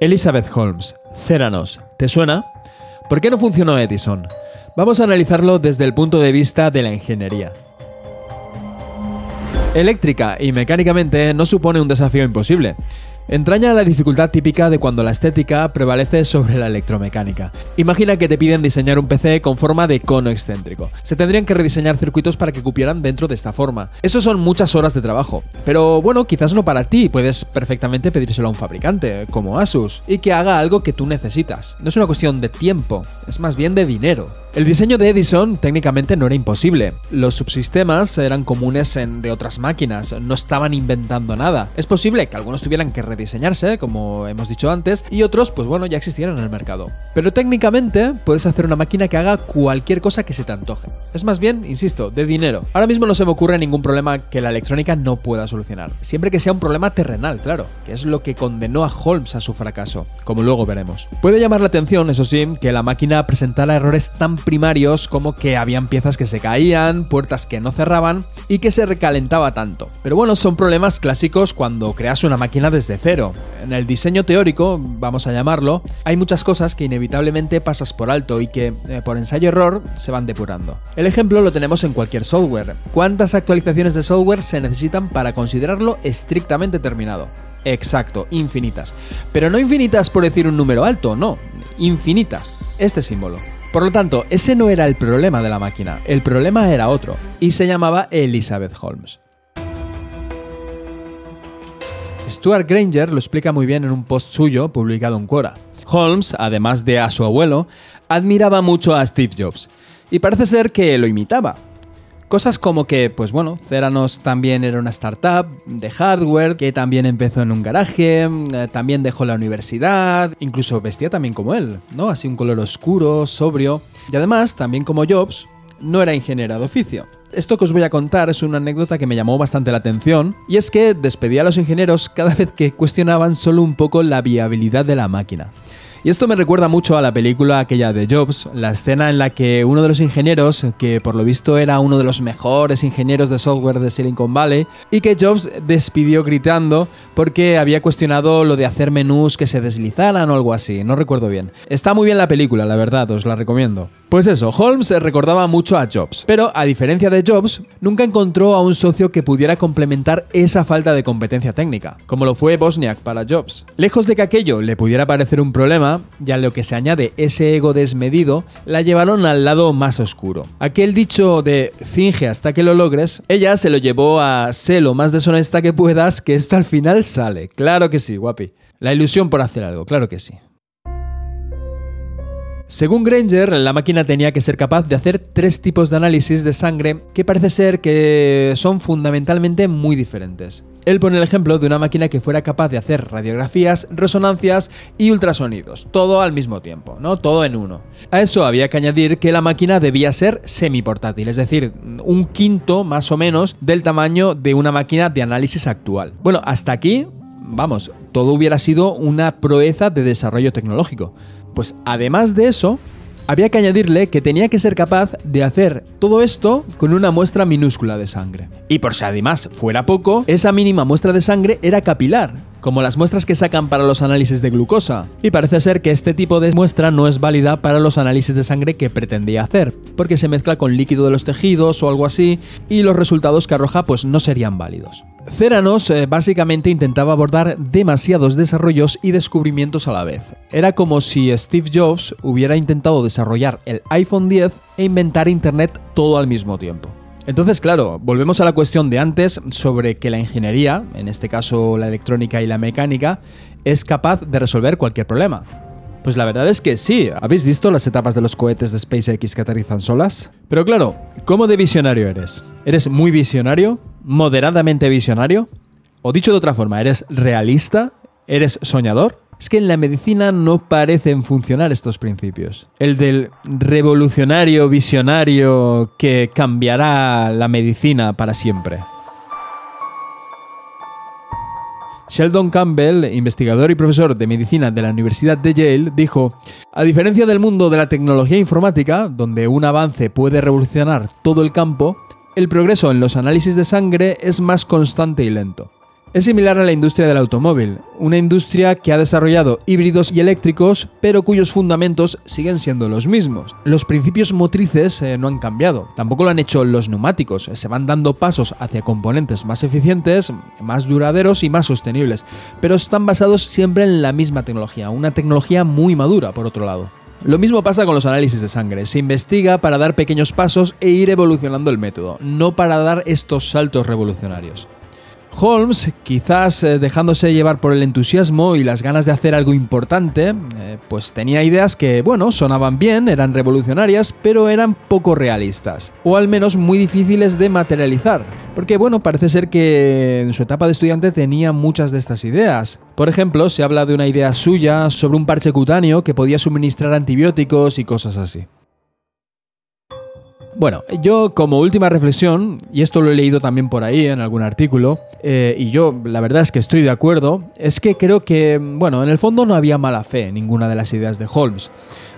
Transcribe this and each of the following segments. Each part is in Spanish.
Elizabeth Holmes, Theranos, ¿te suena? ¿Por qué no funcionó Edison? Vamos a analizarlo desde el punto de vista de la ingeniería. Eléctrica y mecánicamente no supone un desafío imposible. Entraña la dificultad típica de cuando la estética prevalece sobre la electromecánica. Imagina que te piden diseñar un PC con forma de cono excéntrico. Se tendrían que rediseñar circuitos para que cupieran dentro de esta forma. Eso son muchas horas de trabajo. Pero bueno, quizás no para ti. Puedes perfectamente pedírselo a un fabricante, como Asus, y que haga algo que tú necesitas. No es una cuestión de tiempo, es más bien de dinero. El diseño de Edison técnicamente no era imposible. Los subsistemas eran comunes de otras máquinas, no estaban inventando nada. Es posible que algunos tuvieran que rediseñarse, como hemos dicho antes, y otros, pues bueno, ya existieran en el mercado. Pero técnicamente puedes hacer una máquina que haga cualquier cosa que se te antoje. Es más bien, insisto, de dinero. Ahora mismo no se me ocurre ningún problema que la electrónica no pueda solucionar. Siempre que sea un problema terrenal, claro, que es lo que condenó a Holmes a su fracaso, como luego veremos. Puede llamar la atención, eso sí, que la máquina presentara errores tan primarios como que habían piezas que se caían, puertas que no cerraban y que se recalentaba tanto. Pero bueno, son problemas clásicos cuando creas una máquina desde cero. En el diseño teórico, vamos a llamarlo, hay muchas cosas que inevitablemente pasas por alto y que, por ensayo-error, se van depurando. El ejemplo lo tenemos en cualquier software. ¿Cuántas actualizaciones de software se necesitan para considerarlo estrictamente terminado? Exacto, infinitas. Pero no infinitas por decir un número alto, no, infinitas. Este símbolo. Por lo tanto, ese no era el problema de la máquina, el problema era otro, y se llamaba Elizabeth Holmes. Stuart Granger lo explica muy bien en un post suyo publicado en Quora. Holmes, además de a su abuelo, admiraba mucho a Steve Jobs, y parece ser que lo imitaba. Cosas como que, pues bueno, Theranos también era una startup de hardware, que también empezó en un garaje, también dejó la universidad, incluso vestía también como él, ¿no? Así un color oscuro, sobrio. Y además, también como Jobs, no era ingeniero de oficio. Esto que os voy a contar es una anécdota que me llamó bastante la atención, y es que despedía a los ingenieros cada vez que cuestionaban solo un poco la viabilidad de la máquina. Y esto me recuerda mucho a la película aquella de Jobs, la escena en la que uno de los ingenieros, que por lo visto era uno de los mejores ingenieros de software de Silicon Valley, y que Jobs despidió gritando porque había cuestionado lo de hacer menús que se deslizaran o algo así, no recuerdo bien. Está muy bien la película, la verdad, os la recomiendo. Pues eso, Holmes recordaba mucho a Jobs, pero a diferencia de Jobs, nunca encontró a un socio que pudiera complementar esa falta de competencia técnica, como lo fue Wozniak para Jobs. Lejos de que aquello le pudiera parecer un problema, y a lo que se añade ese ego desmedido, la llevaron al lado más oscuro. Aquel dicho de finge hasta que lo logres, ella se lo llevó a sé lo más deshonesta que puedas, que esto al final sale. Claro que sí, guapi. La ilusión por hacer algo, claro que sí. Según Granger, la máquina tenía que ser capaz de hacer 3 tipos de análisis de sangre que parece ser que son fundamentalmente muy diferentes. Él pone el ejemplo de una máquina que fuera capaz de hacer radiografías, resonancias y ultrasonidos, todo al mismo tiempo, ¿no? Todo en uno. A eso había que añadir que la máquina debía ser semiportátil, es decir, un quinto más o menos del tamaño de una máquina de análisis actual. Bueno, hasta aquí, vamos, todo hubiera sido una proeza de desarrollo tecnológico. Pues además de eso, había que añadirle que tenía que ser capaz de hacer todo esto con una muestra minúscula de sangre. Y por si además fuera poco, esa mínima muestra de sangre era capilar, como las muestras que sacan para los análisis de glucosa. Y parece ser que este tipo de muestra no es válida para los análisis de sangre que pretendía hacer, porque se mezcla con líquido de los tejidos o algo así, y los resultados que arroja pues no serían válidos. Theranos básicamente intentaba abordar demasiados desarrollos y descubrimientos a la vez. Era como si Steve Jobs hubiera intentado desarrollar el iPhone X e inventar Internet todo al mismo tiempo. Entonces, claro, volvemos a la cuestión de antes sobre que la ingeniería, en este caso la electrónica y la mecánica, es capaz de resolver cualquier problema. Pues la verdad es que sí. ¿Habéis visto las etapas de los cohetes de SpaceX que aterrizan solas? Pero claro, ¿cómo de visionario eres? ¿Eres muy visionario? ¿Moderadamente visionario? O dicho de otra forma, ¿eres realista? ¿Eres soñador? Es que en la medicina no parecen funcionar estos principios. El del revolucionario visionario que cambiará la medicina para siempre. Sheldon Campbell, investigador y profesor de medicina de la Universidad de Yale, dijo: a diferencia del mundo de la tecnología informática, donde un avance puede revolucionar todo el campo, el progreso en los análisis de sangre es más constante y lento. Es similar a la industria del automóvil, una industria que ha desarrollado híbridos y eléctricos, pero cuyos fundamentos siguen siendo los mismos. Los principios motrices no han cambiado, tampoco lo han hecho los neumáticos, se van dando pasos hacia componentes más eficientes, más duraderos y más sostenibles, pero están basados siempre en la misma tecnología, una tecnología muy madura por otro lado. Lo mismo pasa con los análisis de sangre, se investiga para dar pequeños pasos e ir evolucionando el método, no para dar estos saltos revolucionarios. Holmes, quizás dejándose llevar por el entusiasmo y las ganas de hacer algo importante, pues tenía ideas que, bueno, sonaban bien, eran revolucionarias, pero eran poco realistas, o al menos muy difíciles de materializar, porque, bueno, parece ser que en su etapa de estudiante tenía muchas de estas ideas. Por ejemplo, se habla de una idea suya sobre un parche cutáneo que podía suministrar antibióticos y cosas así. Bueno, yo como última reflexión, y esto lo he leído también por ahí en algún artículo, y yo la verdad es que estoy de acuerdo, es que creo que, bueno, en el fondo no había mala fe en ninguna de las ideas de Holmes.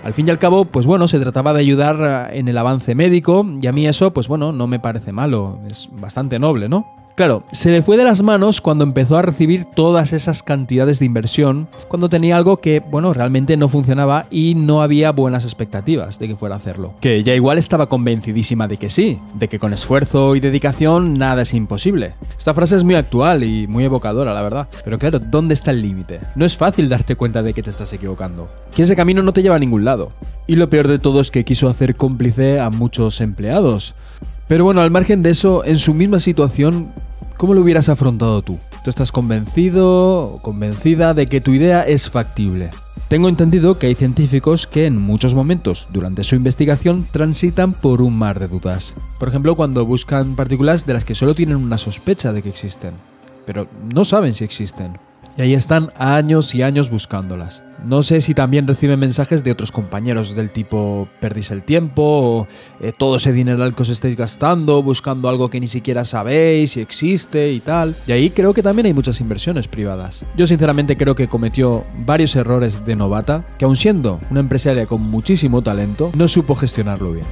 Al fin y al cabo, pues bueno, se trataba de ayudar en el avance médico, y a mí eso, pues bueno, no me parece malo, es bastante noble, ¿no? Claro, se le fue de las manos cuando empezó a recibir todas esas cantidades de inversión, cuando tenía algo que, bueno, realmente no funcionaba y no había buenas expectativas de que fuera a hacerlo. Que ella igual estaba convencidísima de que sí, de que con esfuerzo y dedicación nada es imposible. Esta frase es muy actual y muy evocadora, la verdad. Pero claro, ¿dónde está el límite? No es fácil darte cuenta de que te estás equivocando, que ese camino no te lleva a ningún lado. Y lo peor de todo es que quiso hacer cómplice a muchos empleados. Pero bueno, al margen de eso, en su misma situación, ¿cómo lo hubieras afrontado tú? ¿Tú estás convencido o convencida de que tu idea es factible? Tengo entendido que hay científicos que en muchos momentos durante su investigación transitan por un mar de dudas. Por ejemplo, cuando buscan partículas de las que solo tienen una sospecha de que existen, pero no saben si existen. Y ahí están años y años buscándolas. No sé si también reciben mensajes de otros compañeros del tipo perdís el tiempo o todo ese dineral que os estáis gastando buscando algo que ni siquiera sabéis si existe y tal. Y ahí creo que también hay muchas inversiones privadas. Yo sinceramente creo que cometió varios errores de novata que aun siendo una empresaria con muchísimo talento no supo gestionarlo bien.